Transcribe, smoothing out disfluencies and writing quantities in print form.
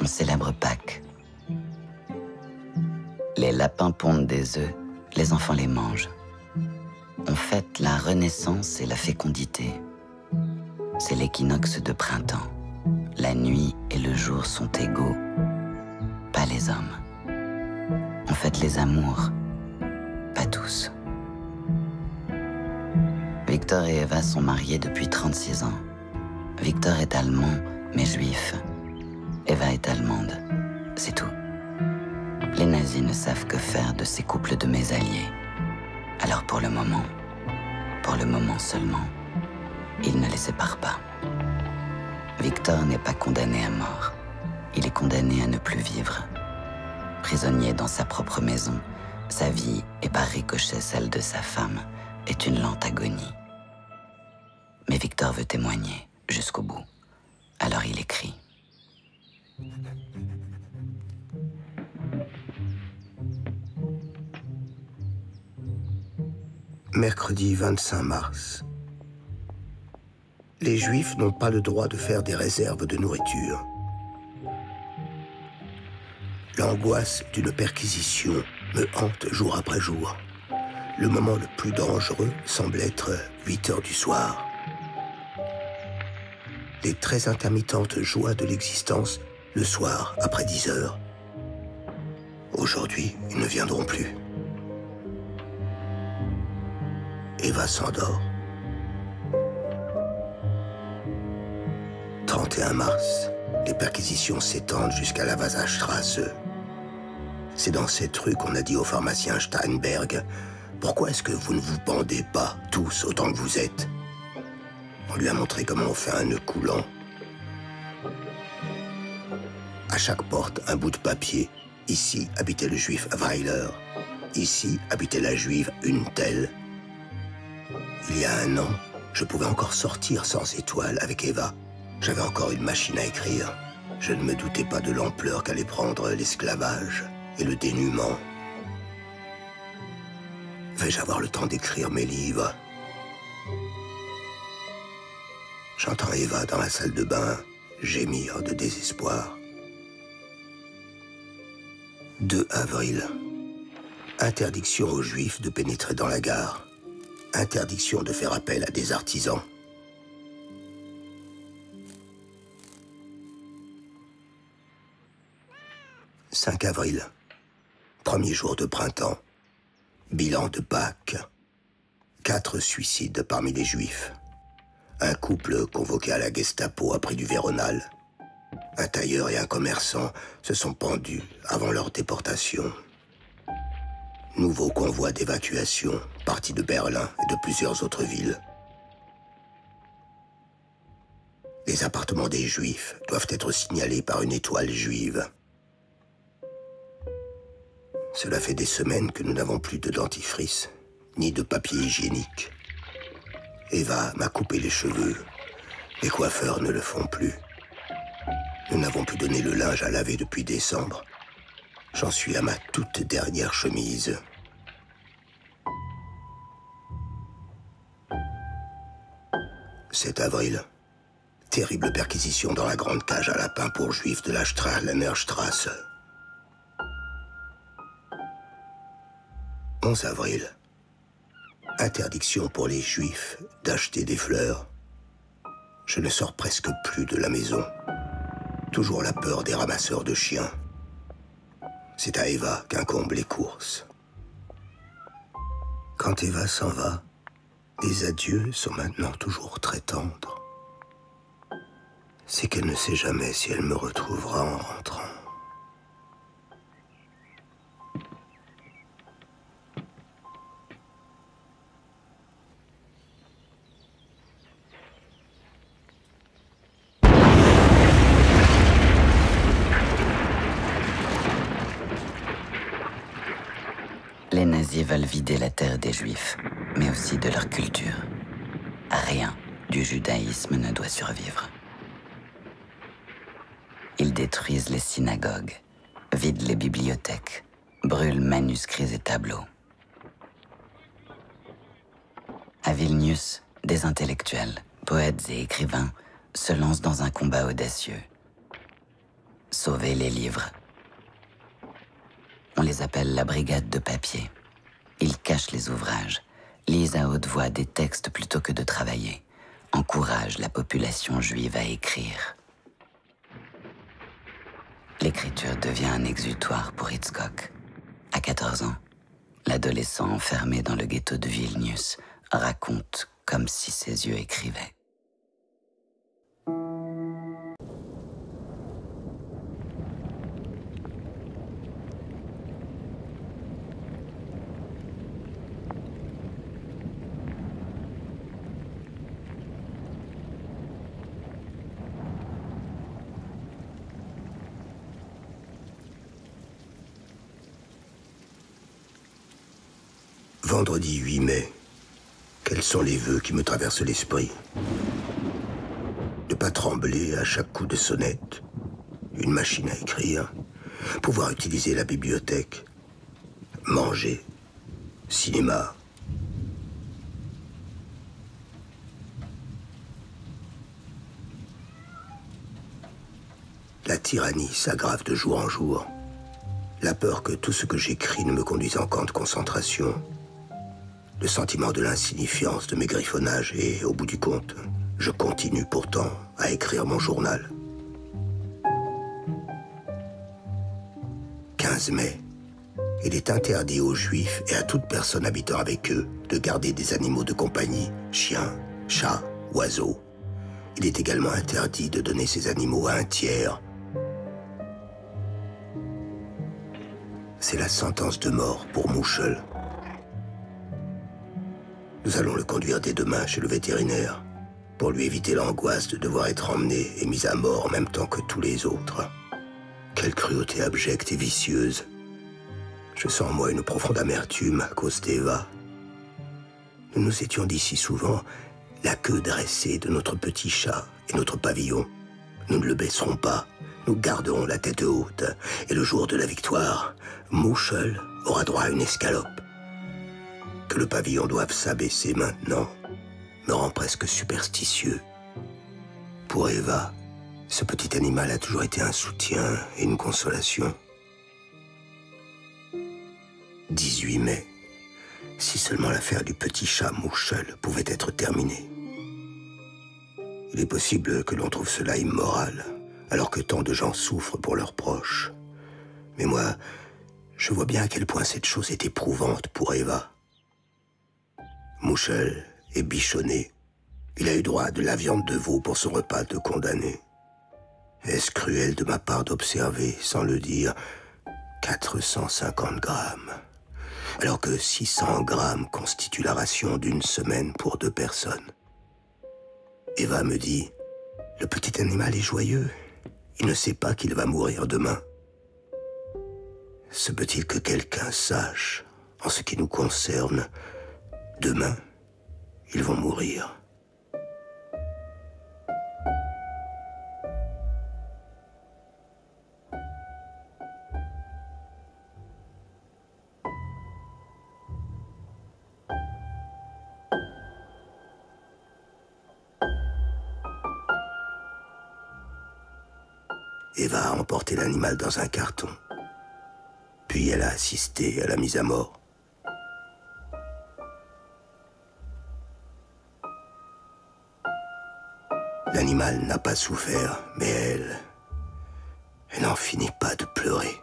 on célèbre Pâques. Les lapins pondent des œufs, les enfants les mangent. On fête la renaissance et la fécondité. C'est l'équinoxe de printemps. La nuit et le jour sont égaux, pas les hommes. On fête les amours, pas tous. Victor et Eva sont mariés depuis 36 ans. Victor est allemand, mais juif. Eva est allemande, c'est tout. Les nazis ne savent que faire de ces couples de mes alliés. Alors pour le moment seulement, ils ne les séparent pas. Victor n'est pas condamné à mort. Il est condamné à ne plus vivre. Prisonnier dans sa propre maison, sa vie, et par ricochet celle de sa femme, est une lente agonie. Mais Victor veut témoigner jusqu'au bout. Alors il écrit. Mercredi 25 mars. Les Juifs n'ont pas le droit de faire des réserves de nourriture. L'angoisse d'une perquisition me hante jour après jour. Le moment le plus dangereux semble être 8 heures du soir. Les très intermittentes joies de l'existence le soir après 10 heures. Aujourd'hui, ils ne viendront plus. Eva s'endort. 31 mars, les perquisitions s'étendent jusqu'à la Wasserstraße. C'est dans cette rue qu'on a dit au pharmacien Steinberg « Pourquoi est-ce que vous ne vous bandez pas, tous, autant que vous êtes ?» On lui a montré comment on fait un nœud coulant. À chaque porte, un bout de papier. Ici habitait le juif Weiler. Ici habitait la juive une telle. Il y a un an, je pouvais encore sortir sans étoile avec Eva. J'avais encore une machine à écrire. Je ne me doutais pas de l'ampleur qu'allait prendre l'esclavage et le dénuement. Vais-je avoir le temps d'écrire mes livres? J'entends Eva dans la salle de bain gémir de désespoir. 2 avril. Interdiction aux Juifs de pénétrer dans la gare. Interdiction de faire appel à des artisans. 5 avril. Premier jour de printemps. Bilan de Pâques. 4 suicides parmi les Juifs. Un couple convoqué à la Gestapo a pris du Véronal. Un tailleur et un commerçant se sont pendus avant leur déportation. Nouveau convoi d'évacuation, parti de Berlin et de plusieurs autres villes. Les appartements des Juifs doivent être signalés par une étoile juive. Cela fait des semaines que nous n'avons plus de dentifrice, ni de papier hygiénique. Eva m'a coupé les cheveux. Les coiffeurs ne le font plus. Nous n'avons plus donné le linge à laver depuis décembre. J'en suis à ma toute dernière chemise. « 7 avril. Terrible perquisition dans la grande cage à lapins pour Juifs de la Strahlenerstraße. 11 avril. Interdiction pour les Juifs d'acheter des fleurs. Je ne sors presque plus de la maison. Toujours la peur des ramasseurs de chiens. C'est à Eva qu'incombent les courses. Quand Eva s'en va, les adieux sont maintenant toujours très tendres. C'est qu'elle ne sait jamais si elle me retrouvera en rentrant. Les nazis veulent vider la terre des Juifs, mais aussi de leur culture. Rien du judaïsme ne doit survivre. Ils détruisent les synagogues, vident les bibliothèques, brûlent manuscrits et tableaux. À Vilnius, des intellectuels, poètes et écrivains se lancent dans un combat audacieux. sauver les livres. On les appelle la brigade de papier. Ils cachent les ouvrages, lisent à haute voix des textes plutôt que de travailler, encouragent la population juive à écrire. L'écriture devient un exutoire pour Hitchcock. À 14 ans, l'adolescent enfermé dans le ghetto de Vilnius raconte comme si ses yeux écrivaient. Vendredi 8 mai, quels sont les vœux qui me traversent l'esprit? Ne pas trembler à chaque coup de sonnette, une machine à écrire, pouvoir utiliser la bibliothèque, manger, cinéma. La tyrannie s'aggrave de jour en jour. La peur que tout ce que j'écris ne me conduise en camp de concentration. Le sentiment de l'insignifiance de mes griffonnages et, au bout du compte, je continue pourtant à écrire mon journal. 15 mai. Il est interdit aux Juifs et à toute personne habitant avec eux de garder des animaux de compagnie, chiens, chats, oiseaux. Il est également interdit de donner ces animaux à un tiers. C'est la sentence de mort pour Mouchel. Nous allons le conduire dès demain chez le vétérinaire pour lui éviter l'angoisse de devoir être emmené et mis à mort en même temps que tous les autres. Quelle cruauté abjecte et vicieuse. Je sens en moi une profonde amertume à cause d'Eva. Nous nous étions dit si souvent la queue dressée de notre petit chat et notre pavillon. Nous ne le baisserons pas, nous garderons la tête haute. Et le jour de la victoire, Mouchel aura droit à une escalope. Que le pavillon doive s'abaisser maintenant me rend presque superstitieux. Pour Eva, ce petit animal a toujours été un soutien et une consolation. 18 mai. Si seulement l'affaire du petit chat Mouchel pouvait être terminée. Il est possible que l'on trouve cela immoral, alors que tant de gens souffrent pour leurs proches. Mais moi, je vois bien à quel point cette chose est éprouvante pour Eva. Mouchel est bichonné. Il a eu droit à de la viande de veau pour son repas de condamné. Est-ce cruel de ma part d'observer, sans le dire, 450 grammes, alors que 600 grammes constituent la ration d'une semaine pour 2 personnes. Eva me dit, le petit animal est joyeux. Il ne sait pas qu'il va mourir demain. Se peut-il que quelqu'un sache, en ce qui nous concerne, demain, ils vont mourir. Eva a emporté l'animal dans un carton. Puis elle a assisté à la mise à mort. L'animal n'a pas souffert, mais elle n'en finit pas de pleurer.